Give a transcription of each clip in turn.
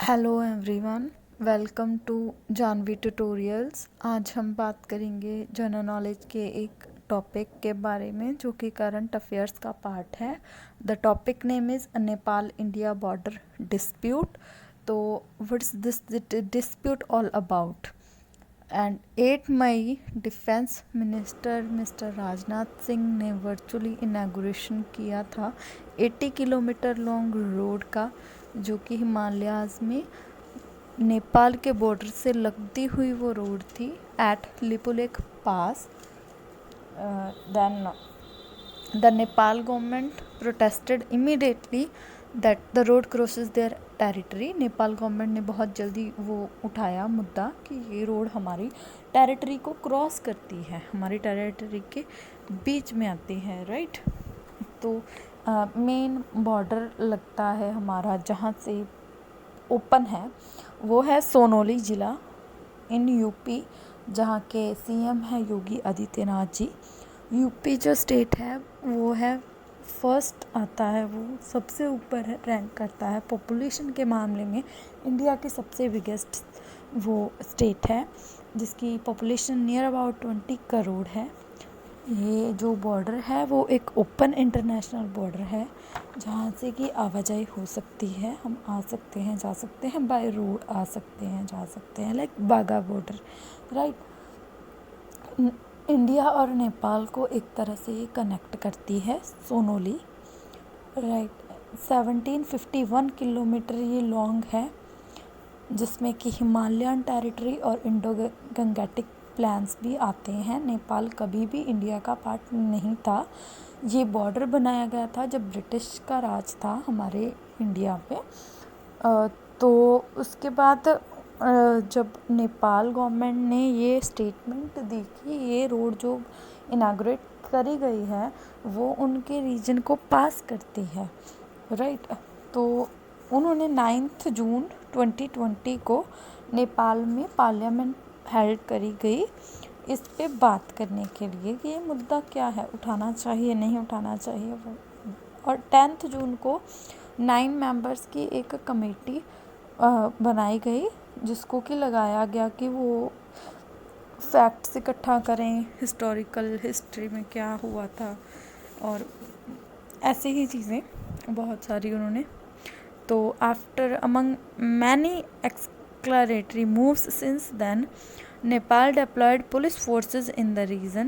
Hello everyone, welcome to Janvi tutorials. आज हम बात करेंगे जनरल नॉलेज के एक टॉपिक के बारे में जो कि करंट अफेयर्स का पार्ट है। The topic name is Nepal India border dispute. तो what's this dispute all about? And 8 May defence minister mister Rajnath Singh ने वर्चुअली इनागुरेशन किया था 80 किलोमीटर लॉन्ग रोड का, जो कि हिमालयाज़ में नेपाल के बॉर्डर से लगती हुई वो रोड थी at Lipulekh pass. Then the Nepal government protested immediately that the road crosses their territory. Nepal government ने बहुत जल्दी वो उठाया मुद्दा कि ये रोड हमारी टेरिटरी को क्रॉस करती है, हमारी टेरिटरी के बीच में आती है, राइट। तो मेन बॉर्डर लगता है हमारा जहाँ से ओपन है वो है सोनौली ज़िला इन यूपी, जहाँ के सीएम है योगी आदित्यनाथ जी। यूपी जो स्टेट है वो है फर्स्ट आता है, वो सबसे ऊपर है, रैंक करता है पॉपुलेशन के मामले में। इंडिया की सबसे बिगेस्ट वो स्टेट है जिसकी पॉपुलेशन नियर अबाउट 20 करोड़ है। ये जो बॉर्डर है वो एक ओपन इंटरनेशनल बॉर्डर है जहाँ से कि आवाजाही हो सकती है, हम आ सकते हैं, जा सकते हैं, बाय रोड आ सकते हैं, जा सकते हैं, लाइक बाघा बॉर्डर, राइट। इंडिया और नेपाल को एक तरह से ये कनेक्ट करती है सोनौली, राइट। 1751 किलोमीटर ये लॉन्ग है, जिसमें कि हिमालयन टेरिटरी और इंडो गंगेटिक प्लान्स भी आते हैं। नेपाल कभी भी इंडिया का पार्ट नहीं था। ये बॉर्डर बनाया गया था जब ब्रिटिश का राज था हमारे इंडिया पे। तो उसके बाद जब नेपाल गवर्नमेंट ने ये स्टेटमेंट दी कि ये रोड जो इनाग्रेट करी गई है वो उनके रीजन को पास करती है, राइट। तो उन्होंने 9 जून 2020 को नेपाल में पार्लियामेंट हेल्ड करी गई इस पे बात करने के लिए कि ये मुद्दा क्या है, उठाना चाहिए नहीं उठाना चाहिए। और 10 जून को 9 मेंबर्स की एक कमेटी बनाई गई जिसको कि लगाया गया कि वो फैक्ट्स इकट्ठा करें, हिस्टोरिकल हिस्ट्री में क्या हुआ था और ऐसी ही चीज़ें बहुत सारी उन्होंने। तो after among many exploratory moves since then, Nepal deployed police forces in the region,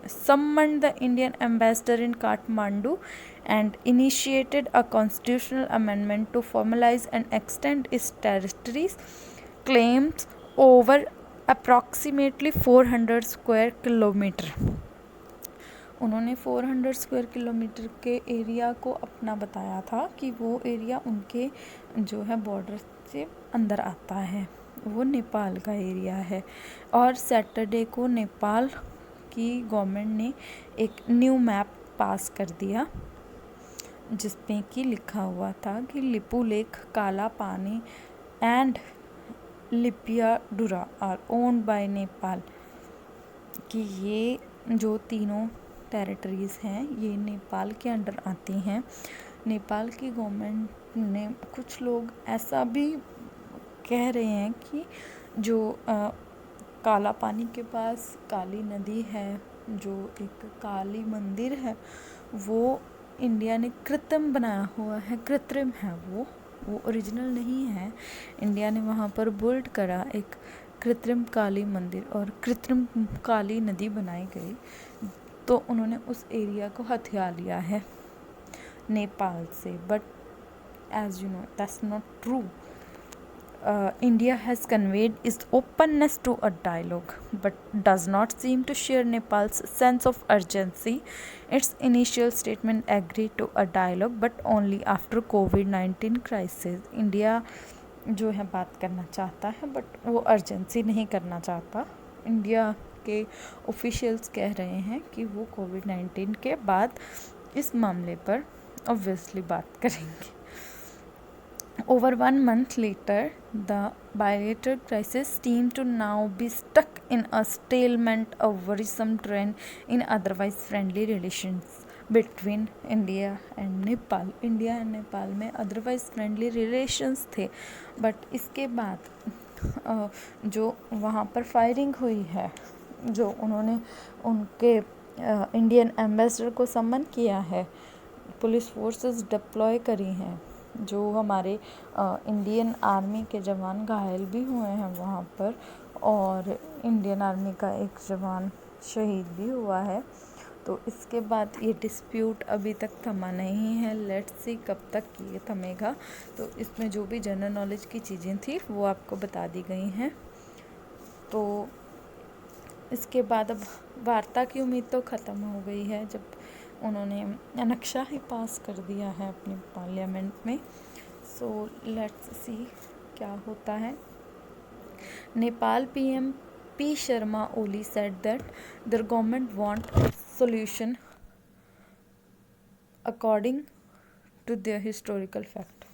summoned the Indian ambassador in Kathmandu, and initiated a constitutional amendment to formalize and extend its territories claims over approximately 400 square kilometer. उन्होंने 400 square kilometre के area को अपना बताया था कि वो area उनके जो है बॉर्डर से अंदर आता है, वो नेपाल का एरिया है। और सैटरडे को नेपाल की गवर्नमेंट ने एक न्यू मैप पास कर दिया जिसमें कि लिखा हुआ था कि Lipulekh, Kala Pani and Limpiyadhura are owned by Nepal, कि ये जो तीनों टेरिटरीज़ हैं ये नेपाल के अंडर आती हैं। नेपाल की गवर्नमेंट ने, कुछ लोग ऐसा भी कह रहे हैं कि जो काला पानी के पास काली नदी है, जो एक काली मंदिर है, वो इंडिया ने कृत्रिम बनाया हुआ है, कृत्रिम है, वो ओरिजिनल नहीं है। इंडिया ने वहाँ पर बिल्ड करा एक कृत्रिम काली मंदिर और कृत्रिम काली नदी बनाई गई, तो उन्होंने उस एरिया को हथिया लिया है नेपाल से। But as you know that's not true. India has conveyed its openness to a dialogue, but does not seem to share Nepal's sense of urgency. Its initial statement agreed to a dialogue, but only after COVID-19 crisis. India जो है बात करना चाहता है but वो urgency नहीं करना चाहता। इंडिया के ऑफिशियल्स कह रहे हैं कि वो कोविड-19 के बाद इस मामले पर ऑब्वियसली बात करेंगे। Over 1 month later, the bilateral crisis seemed to now be stuck in a stalemate, a worrisome trend in otherwise friendly relations between India and Nepal. India and Nepal में अदरवाइज़ फ्रेंडली रिलेशंस थे, बट इसके बाद जो वहाँ पर firing हुई है, जो उन्होंने उनके इंडियन एम्बेसडर को समन किया है, पुलिस फोर्सेस डिप्लॉय करी हैं, जो हमारे इंडियन आर्मी के जवान घायल भी हुए हैं वहाँ पर, और इंडियन आर्मी का एक जवान शहीद भी हुआ है। तो इसके बाद ये डिस्प्यूट अभी तक थमा नहीं है। लेट्स सी कब तक ये थमेगा। तो इसमें जो भी जनरल नॉलेज की चीज़ें थी वो आपको बता दी गई हैं। तो इसके बाद अब वार्ता की उम्मीद तो ख़त्म हो गई है, जब उन्होंने नक्शा ही पास कर दिया है अपने पार्लियामेंट में। सो लेट्स सी क्या होता है। Nepal PM P Sharma Oli said that their government want solution according to their historical fact.